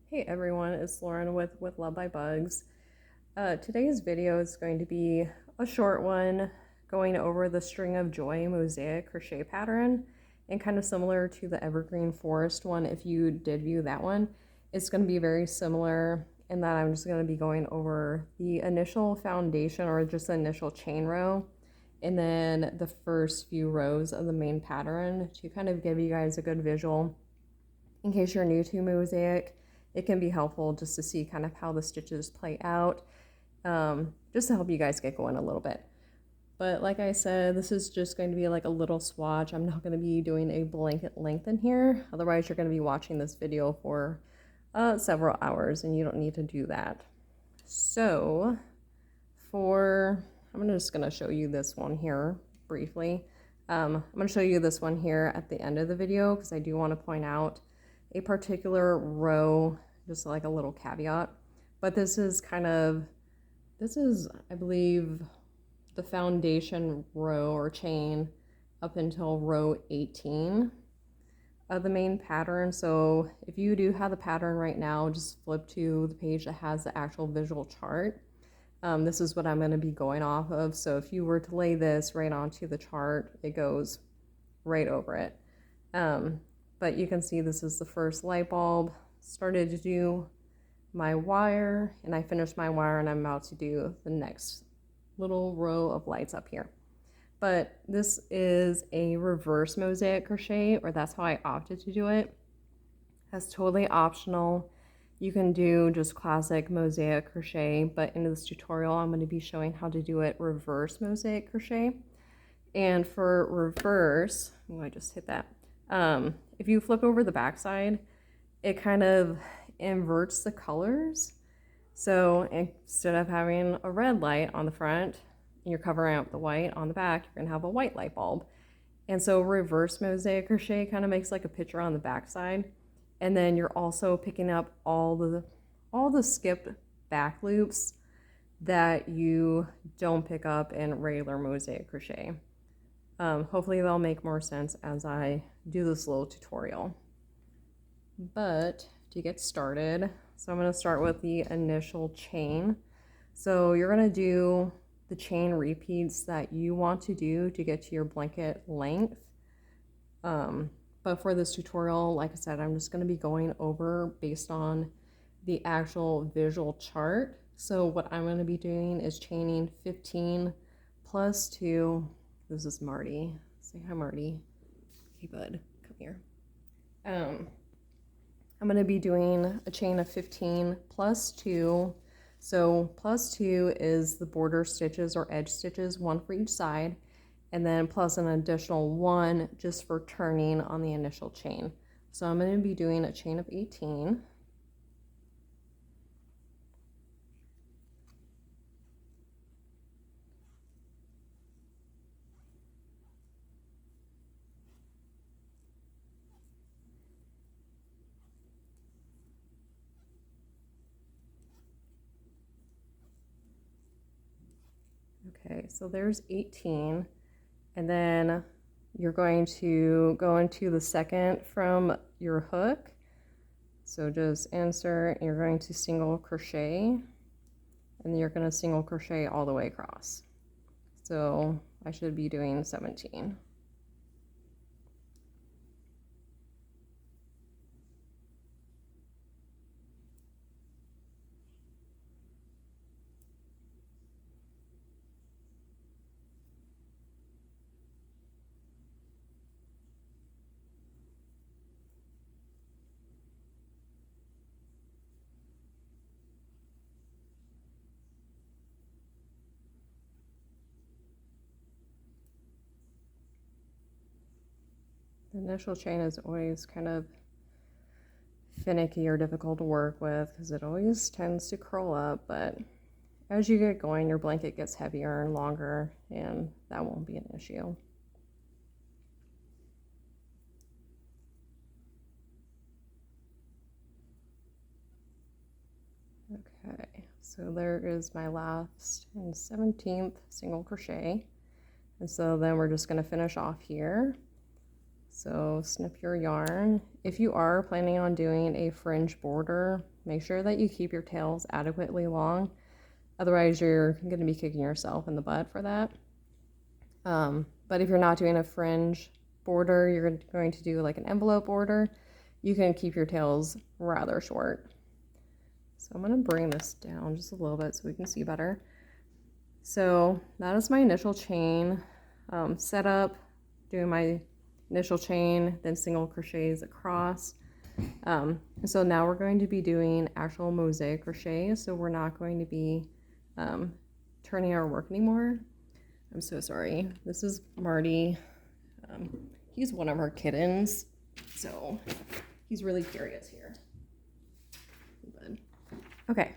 Hey everyone, it's Lauren with Love by Bugs. Today's video is going to be a short one going over the String of Joy Mosaic Crochet pattern, and kind of similar to the Evergreen Forest one. If you did view that one, it's going to be very similar in that I'm just going to be going over the initial foundation, or just the initial chain row, and then the first few rows of the main pattern to kind of give you guys a good visual. In case you're new to Mosaic, it can be helpful just to see kind of how the stitches play out, just to help you guys get going a little bit. But like I said, this is just going to be like a little swatch. I'm not going to be doing a blanket length in here. Otherwise, you're going to be watching this video for several hours, and you don't need to do that. So I'm just going to show you this one here briefly. I'm going to show you this one here at the end of the video, because I do want to point out a particular row, just like a little caveat. But this is I believe, the foundation row or chain up until row 18 of the main pattern. So if you do have the pattern right now, just flip to the page that has the actual visual chart. This is what I'm going to be going off of. So if you were to lay this right onto the chart, it goes right over it. But you can see this is the first light bulb. Started to do my wire, and I finished my wire, and I'm about to do the next little row of lights up here. But this is a reverse mosaic crochet, or that's how I opted to do it. That's totally optional. You can do just classic mosaic crochet, but in this tutorial I'm going to be showing how to do it reverse mosaic crochet. And for reverse, I just hit that. If you flip over the back side, it kind of inverts the colors. So instead of having a red light on the front, and you're covering up the white on the back, you're gonna have a white light bulb. And so reverse mosaic crochet kind of makes like a picture on the back side. And then you're also picking up all the skipped back loops that you don't pick up in regular mosaic crochet. Hopefully they'll make more sense as I do this little tutorial. But to get started, so I'm going to start with the initial chain. So you're going to do the chain repeats that you want to do to get to your blanket length. But for this tutorial, like I said, I'm just going to be going over based on the actual visual chart. So what I'm going to be doing is chaining 15 plus 2. This is Marty. Say hi, Marty. Hey, bud, come here. I'm going to be doing a chain of 15 plus 2. So plus 2 is the border stitches or edge stitches, 1 for each side, and then plus an additional 1 just for turning on the initial chain. So I'm going to be doing a chain of 18. Okay, so there's 18, and then you're going to go into the second from your hook. So just insert, and you're going to single crochet, and then you're going to single crochet all the way across. So I should be doing 17. The initial chain is always kind of finicky or difficult to work with because it always tends to curl up, but as you get going, your blanket gets heavier and longer, and that won't be an issue. Okay, so there is my last and 17th single crochet, and so then we're just going to finish off here. So snip your yarn. If you are planning on doing a fringe border, make sure that you keep your tails adequately long. Otherwise, you're going to be kicking yourself in the butt for that. But if you're not doing a fringe border, you're going to do like an envelope border, you can keep your tails rather short. So I'm going to bring this down just a little bit so we can see better. So that is my initial chain set up, doing my initial chain, then single crochets across. And so now we're going to be doing actual mosaic crochet. So we're not going to be turning our work anymore. I'm so sorry. This is Marty. He's one of our kittens, so he's really curious here. Okay,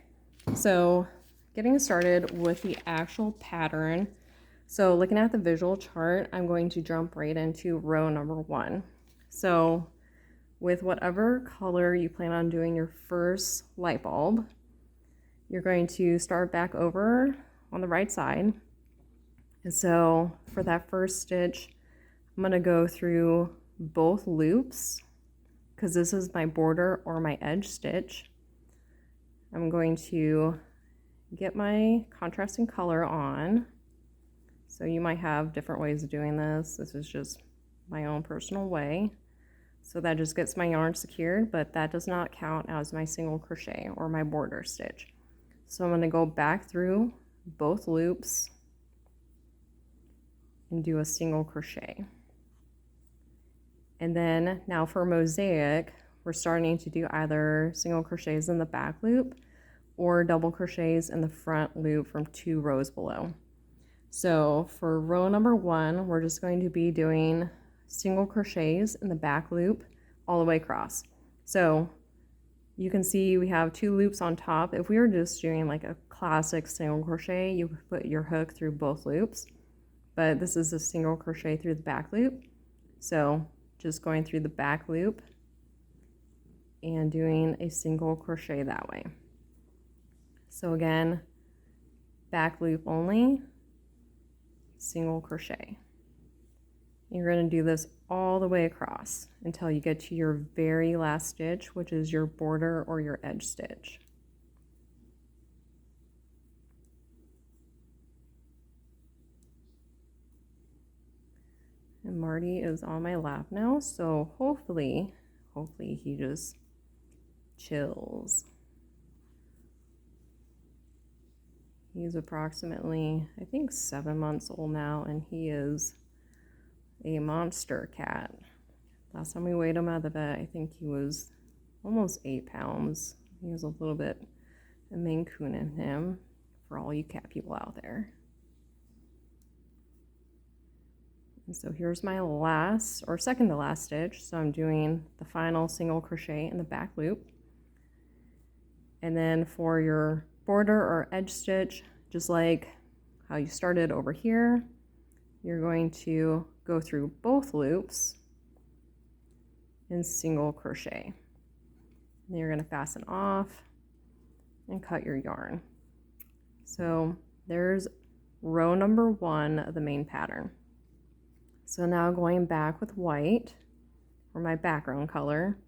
so getting started with the actual pattern. So looking at the visual chart, I'm going to jump right into row number 1. So with whatever color you plan on doing your first light bulb, you're going to start back over on the right side. And so for that first stitch, I'm going to go through both loops because this is my border or my edge stitch. I'm going to get my contrasting color on. So you might have different ways of doing this. This is just my own personal way. So that just gets my yarn secured, but that does not count as my single crochet or my border stitch. So I'm going to go back through both loops and do a single crochet. And then now for mosaic, we're starting to do either single crochets in the back loop or double crochets in the front loop from 2 rows below. So for row number 1, we're just going to be doing single crochets in the back loop all the way across. So you can see we have 2 loops on top. If we were just doing like a classic single crochet, you would put your hook through both loops, but this is a single crochet through the back loop. So just going through the back loop and doing a single crochet that way. So again, back loop only, single crochet. You're going to do this all the way across until you get to your very last stitch, which is your border or your edge stitch. And Marty is on my lap now, so hopefully he just chills. He's approximately, I think, 7 months old now, and he is a monster cat. Last time we weighed him at the vet, I think he was almost 8 pounds. He has a little bit of Maine Coon in him for all you cat people out there. And so here's my last or second to last stitch. So I'm doing the final single crochet in the back loop. And then for your border or edge stitch, just like how you started over here, you're going to go through both loops and single crochet. Then you're going to fasten off and cut your yarn. So there's row number 1 of the main pattern. So now going back with white for my background color.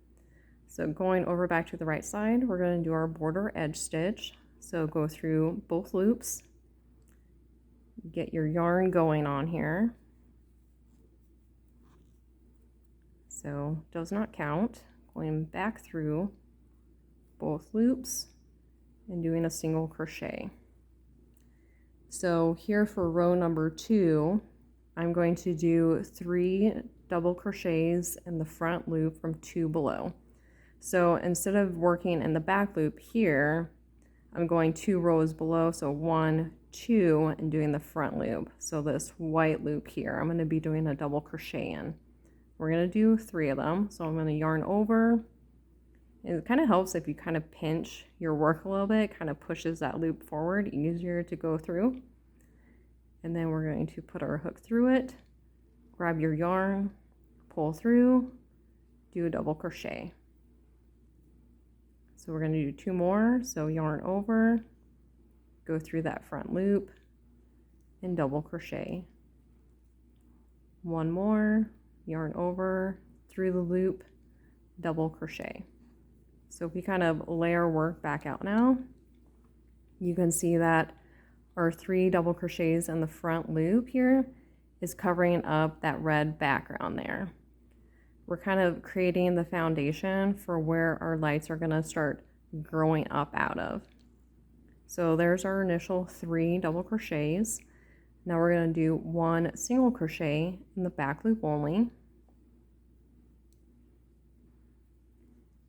So going over back to the right side, we're going to do our border edge stitch. So go through both loops, get your yarn going on here. So does not count. Going back through both loops and doing a single crochet. So here for row number 2, I'm going to do 3 double crochets in the front loop from 2 below. So instead of working in the back loop here, I'm going 2 rows below, so 1, 2, and doing the front loop. So this white loop here, I'm going to be doing a double crochet in. We're going to do 3 of them. So I'm going to yarn over. It kind of helps if you kind of pinch your work a little bit, kind of pushes that loop forward, easier to go through. And then we're going to put our hook through it, grab your yarn, pull through, do a double crochet. So we're going to do 2 more. So yarn over, go through that front loop, and double crochet. 1 more, yarn over, through the loop, double crochet. So if we kind of lay our work back out now, you can see that our 3 double crochets in the front loop here is covering up that red background there. We're kind of creating the foundation for where our lights are going to start growing up out of. So there's our initial 3 double crochets. Now we're going to do 1 single crochet in the back loop only.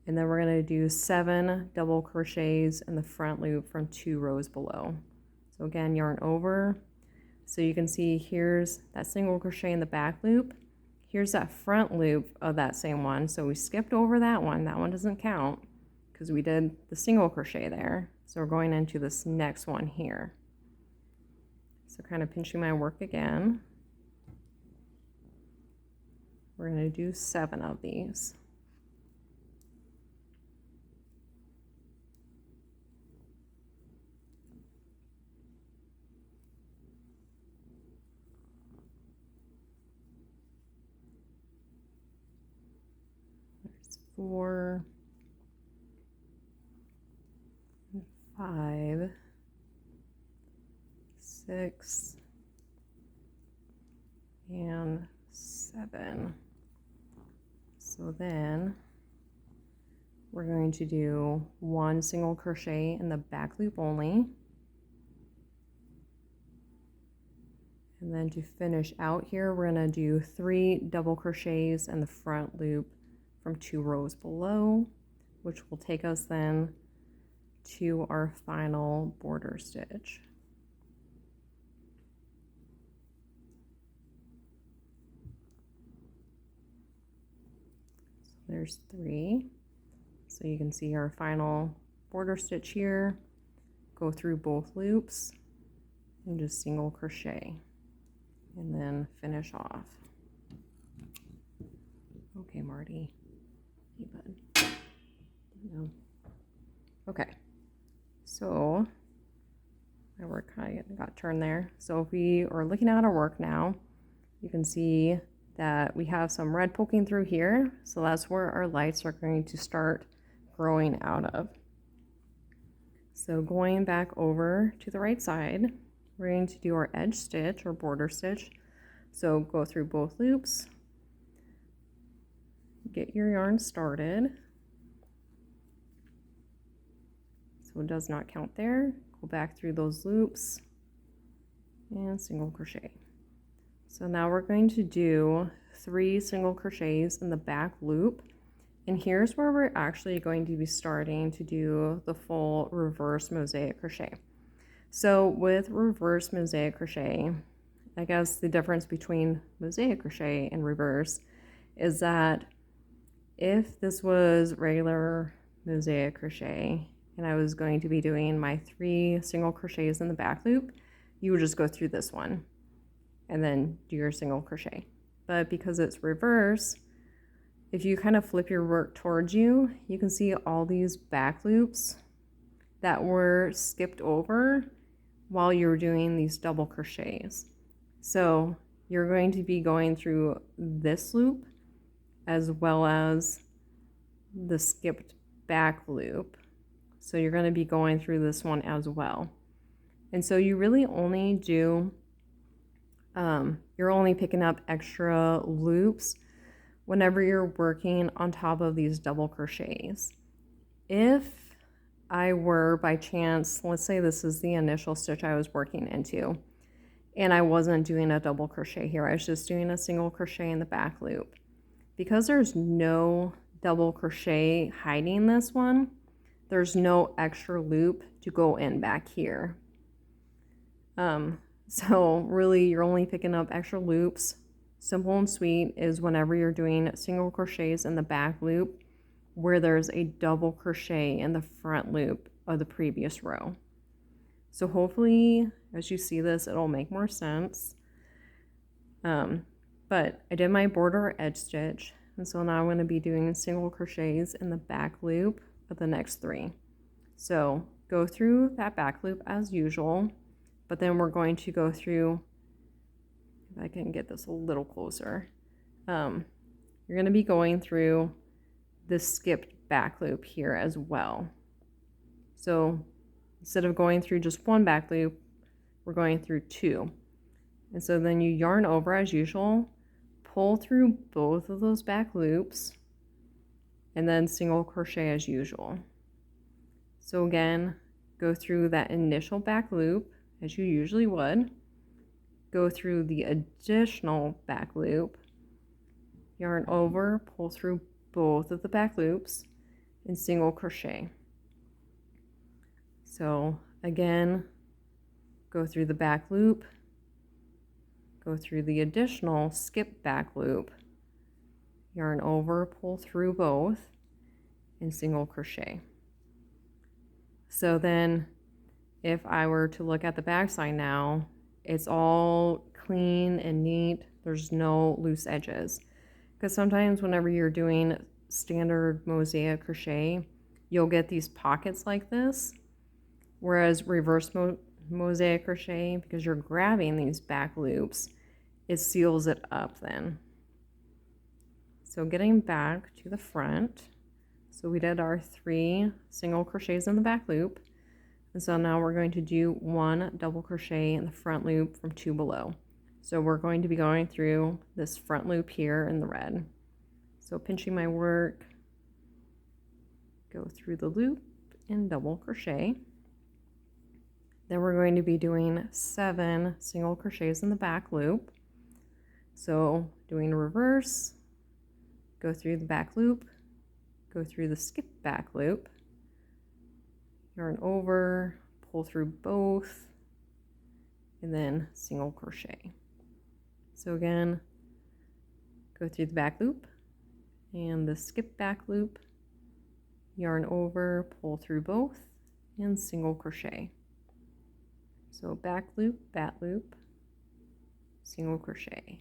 And then we're going to do 7 double crochets in the front loop from 2 rows below. So again, yarn over. So you can see here's that single crochet in the back loop. Here's that front loop of that same one. So we skipped over that one. That one doesn't count because we did the single crochet there. So we're going into this next one here. So kind of pinching my work again. We're going to do 7 of these. There's 4, 5, 6, and 7. So then we're going to do 1 single crochet in the back loop only. And then to finish out here, we're going to do 3 double crochets in the front loop from 2 rows below, which will take us then to our final border stitch. So there's 3. So you can see our final border stitch here. Go through both loops and just single crochet and then finish off. Okay, Marty. Hey, bud. No. Okay. So my work kind of got turned there. So if we are looking at our work now, you can see that we have some red poking through here. So that's where our lights are going to start growing out of. So going back over to the right side, we're going to do our edge stitch or border stitch. So go through both loops, get your yarn started. So it does not count there. Go back through those loops and single crochet. So now we're going to do 3 single crochets in the back loop. And here's where we're actually going to be starting to do the full reverse mosaic crochet. So with reverse mosaic crochet, I guess the difference between mosaic crochet and reverse is that if this was regular mosaic crochet and I was going to be doing my 3 single crochets in the back loop, you would just go through this one and then do your single crochet. But because it's reverse, if you kind of flip your work towards you, you can see all these back loops that were skipped over while you were doing these double crochets. So you're going to be going through this loop as well as the skipped back loop. So you're going to be going through this one as well. And so you really only do, you're only picking up extra loops whenever you're working on top of these double crochets. If I were by chance, let's say this is the initial stitch I was working into, and I wasn't doing a double crochet here, I was just doing a single crochet in the back loop. Because there's no double crochet hiding this one, there's no extra loop to go in back here. So really you're only picking up extra loops. Simple and sweet is whenever you're doing single crochets in the back loop where there's a double crochet in the front loop of the previous row. So hopefully as you see this, it'll make more sense. But I did my border edge stitch, and so now I'm going to be doing single crochets in the back loop of the next 3. So go through that back loop as usual, but then we're going to go through, if I can get this a little closer, you're going to be going through the skipped back loop here as well. So instead of going through just one back loop, we're going through two. And so then you yarn over as usual, pull through both of those back loops, and then single crochet as usual. So again, go through that initial back loop as you usually would, go through the additional back loop, yarn over, pull through both of the back loops, and single crochet. So again, go through the back loop, go through the additional skip back loop, yarn over, pull through both, and single crochet. So then if I were to look at the back side now, it's all clean and neat. There's no loose edges. Because sometimes whenever you're doing standard mosaic crochet, you'll get these pockets like this. Whereas reverse mosaic crochet, because you're grabbing these back loops, it seals it up then. So getting back to the front, so we did our 3 single crochets in the back loop, and so now we're going to do 1 double crochet in the front loop from 2 below. So we're going to be going through this front loop here in the red. So pinching my work, go through the loop and double crochet. Then we're going to be doing 7 single crochets in the back loop. So doing reverse, go through the back loop, go through the skip back loop, yarn over, pull through both, and then single crochet. So again, go through the back loop and the skip back loop, yarn over, pull through both, and single crochet. So back loop, single crochet.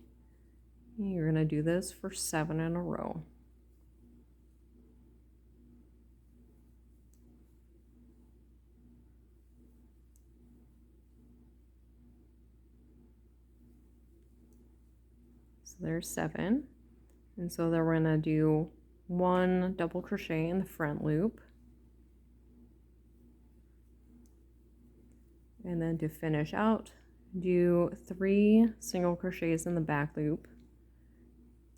You're going to do this for 7 in a row. So there's 7. And so then we're going to do 1 double crochet in the front loop. And then to finish out, do 3 single crochets in the back loop,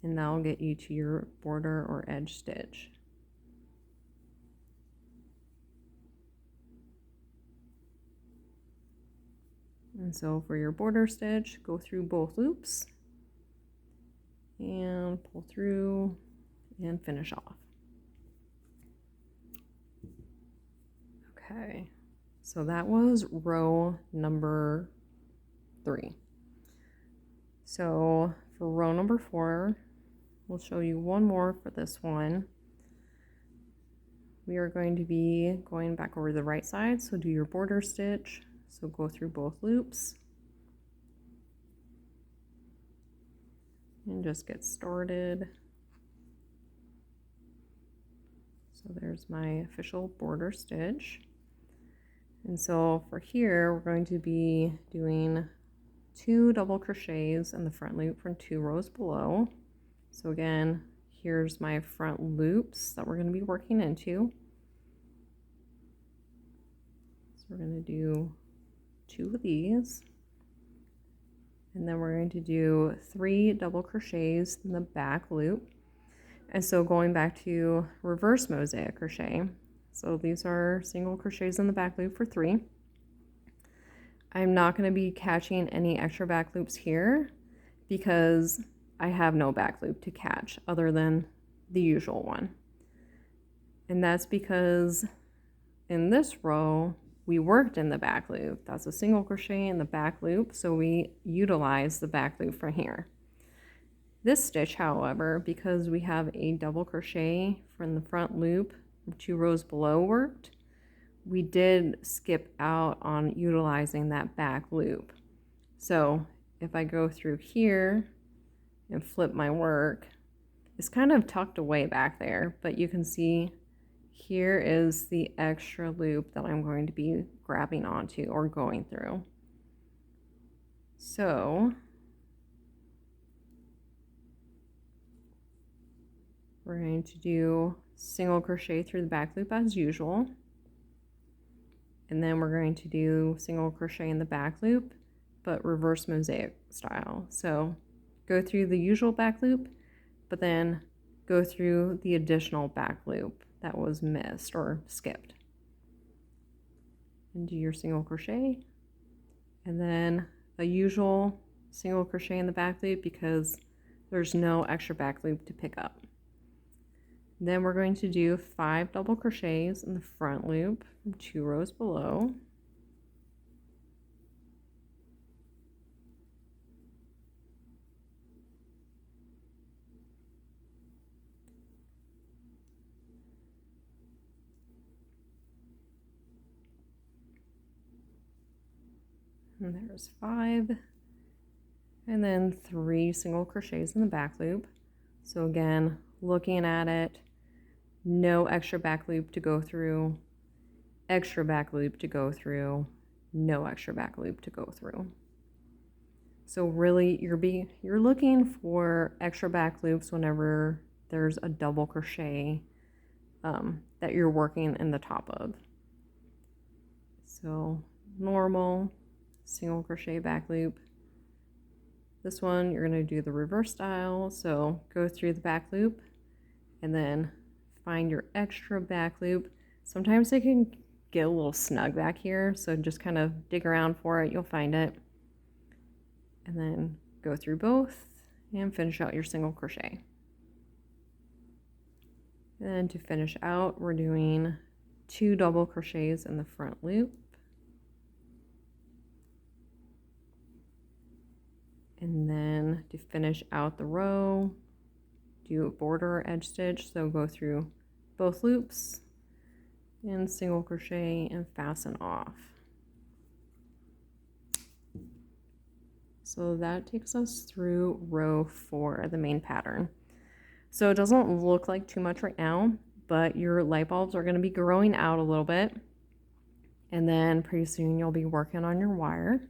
and that'll get you to your border or edge stitch. And so for your border stitch, go through both loops and pull through and finish off. Okay. So that was row number 3. So for row number 4, we'll show you one more for this one. We are going to be going back over the right side, so do your border stitch. So go through both loops and just get started. So there's my official border stitch. And so for here, we're going to be doing 2 double crochets in the front loop from 2 rows below. So again, here's my front loops that we're going to be working into. So we're going to do 2 of these. And then we're going to do 3 double crochets in the back loop. And so going back to reverse mosaic crochet, so these are single crochets in the back loop for 3. I'm not going to be catching any extra back loops here because I have no back loop to catch other than the usual one. And that's because in this row, we worked in the back loop. That's a single crochet in the back loop, so we utilize the back loop from here. This stitch, however, because we have a double crochet from the front loop 2 rows below worked, we did skip out on utilizing that back loop. So if I go through here and flip my work, it's kind of tucked away back there, but you can see here is the extra loop that I'm going to be grabbing onto or going through. So we're going to do single crochet through the back loop as usual. And then we're going to do single crochet in the back loop, but reverse mosaic style. So go through the usual back loop, but then go through the additional back loop that was missed or skipped. And do your single crochet, and then a usual single crochet in the back loop because there's no extra back loop to pick up. Then we're going to do 5 double crochets in the front loop from 2 rows below. And there's 5. And then 3 single crochets in the back loop. So again, looking at it, no extra back loop to go through, extra back loop to go through, no extra back loop to go through. So really you're looking for extra back loops whenever there's a double crochet that you're working in the top of. So normal single crochet back loop. This one you're going to do the reverse style, so go through the back loop and then find your extra back loop. Sometimes they can get a little snug back here, so just kind of dig around for it, you'll find it. And then go through both and finish out your single crochet. And to finish out, we're doing 2 double crochets in the front loop. And then to finish out the row, do a border edge stitch. So go through both loops and single crochet and fasten off. So that takes us through row 4 of the main pattern. So it doesn't look like too much right now, but your light bulbs are going to be growing out a little bit. And then pretty soon you'll be working on your wire.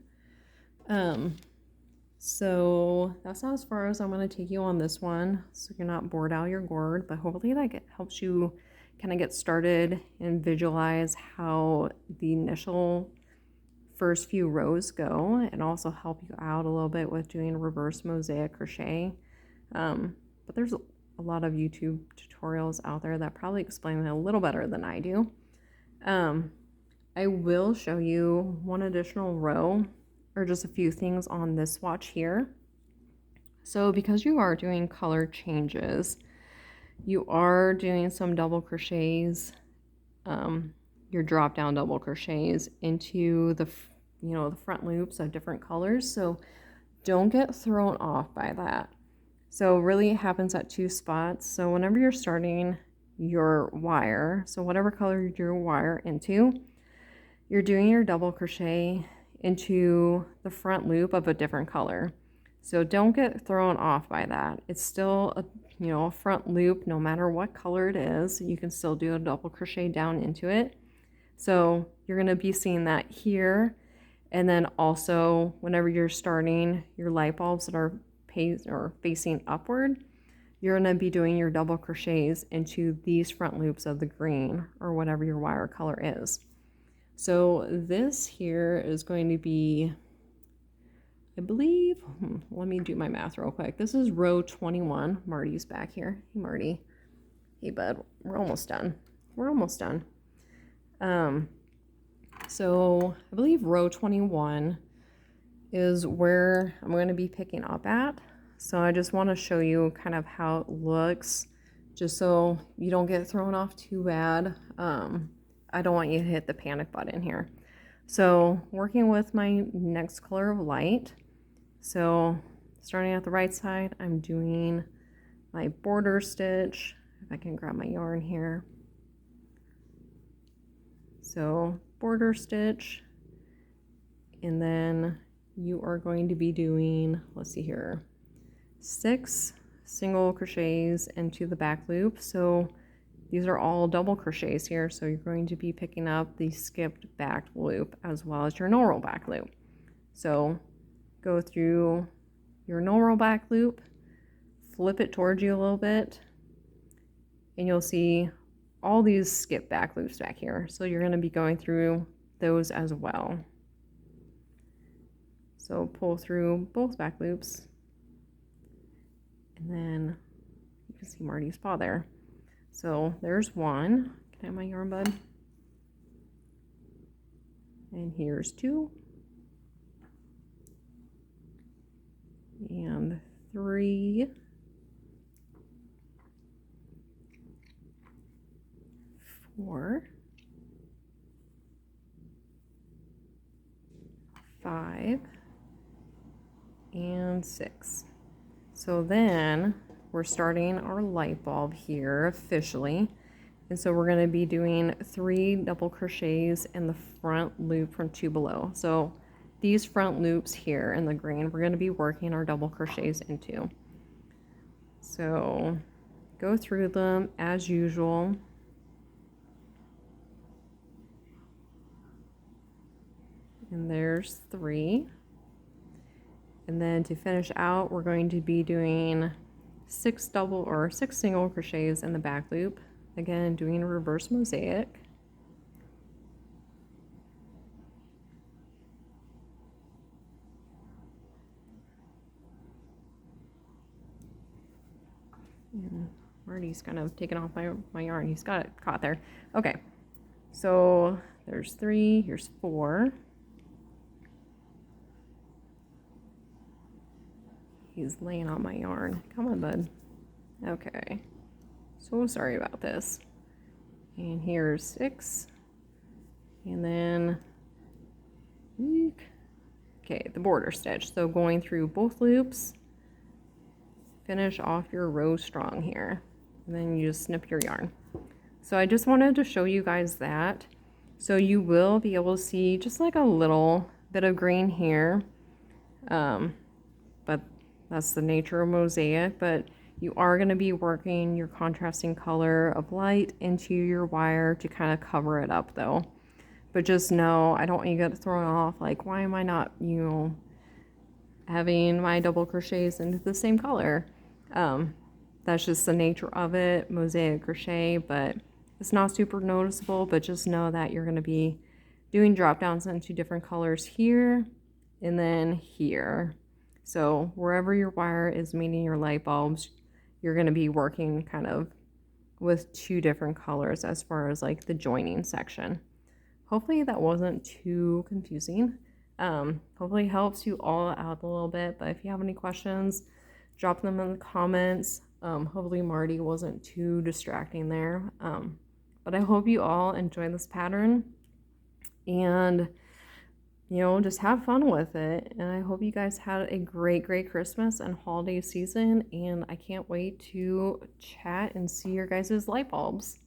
So that's not as far as I'm going to take you on this one, so you're not bored out of your gourd, but hopefully that helps you kind of get started and visualize how the initial first few rows go, and also help you out a little bit with doing reverse mosaic crochet. But there's a lot of YouTube tutorials out there that probably explain it a little better than I do. I will show you one additional row, or just a few things on this swatch here. So because you are doing color changes, you are doing some double crochets, your drop down double crochets into the the front loops of different colors. So don't get thrown off by that. So really it happens at 2 spots. So whenever you're starting your wire, so whatever color you do your wire into, you're doing your double crochet into the front loop of a different color. So don't get thrown off by that. It's still a front loop, no matter what color it is. You can still do a double crochet down into it. So you're going to be seeing that here, and then also whenever you're starting your light bulbs that are facing upward, you're going to be doing your double crochets into these front loops of the green or whatever your wire color is. So this here is going to be, I believe, let me do my math real quick. This is row 21. Marty's back here. Hey, Marty. Hey, bud. We're almost done. We're almost done. So I believe row 21 is where I'm going to be picking up at. So I just want to show you kind of how it looks, just so you don't get thrown off too bad. I don't want you to hit the panic button here. So working with my next color of light. So starting at the right side, I'm doing my border stitch. If I can grab my yarn here. So border stitch, and then you are going to be doing, let's see here, 6 single crochets into the back loop. So these are all double crochets here, so you're going to be picking up the skipped back loop as well as your normal back loop. So go through your normal back loop, flip it towards you a little bit, and you'll see all these skip back loops back here. So you're going to be going through those as well. So pull through both back loops, and then you can see Marty's paw there. So there's one. Can I have my yarn, bud? And here's 2. And 3. 4. 5. And 6. So then we're starting our light bulb here officially. And so we're going to be doing 3 double crochets in the front loop from 2 below. So these front loops here in the green, we're going to be working our double crochets into. So go through them as usual. And there's 3. And then to finish out, we're going to be doing 6 single crochets in the back loop. Again, doing a reverse mosaic. And Marty's kind of taking off my yarn. He's got it caught there. Okay, so there's 3, here's 4. He's laying on my yarn. Come on, bud. Okay. So sorry about this. And here's 6. And then, okay, the border stitch. So going through both loops, finish off your row strong here. And then you just snip your yarn. So I just wanted to show you guys that. So you will be able to see just like a little bit of green here. But that's the nature of mosaic. But you are going to be working your contrasting color of light into your wire to kind of cover it up though. But just know, I don't want you to get thrown off like, why am I not, having my double crochets into the same color? That's just the nature of it, mosaic crochet, but it's not super noticeable. But just know that you're going to be doing drop downs into different colors here and then here. So wherever your wire is meeting your light bulbs, you're going to be working kind of with 2 different colors as far as like the joining section. Hopefully that wasn't too confusing. Hopefully it helps you all out a little bit. But if you have any questions, drop them in the comments. Hopefully Marty wasn't too distracting there. But I hope you all enjoy this pattern and just have fun with it. And I hope you guys had a great Christmas and holiday season. And I can't wait to chat and see your guys' light bulbs.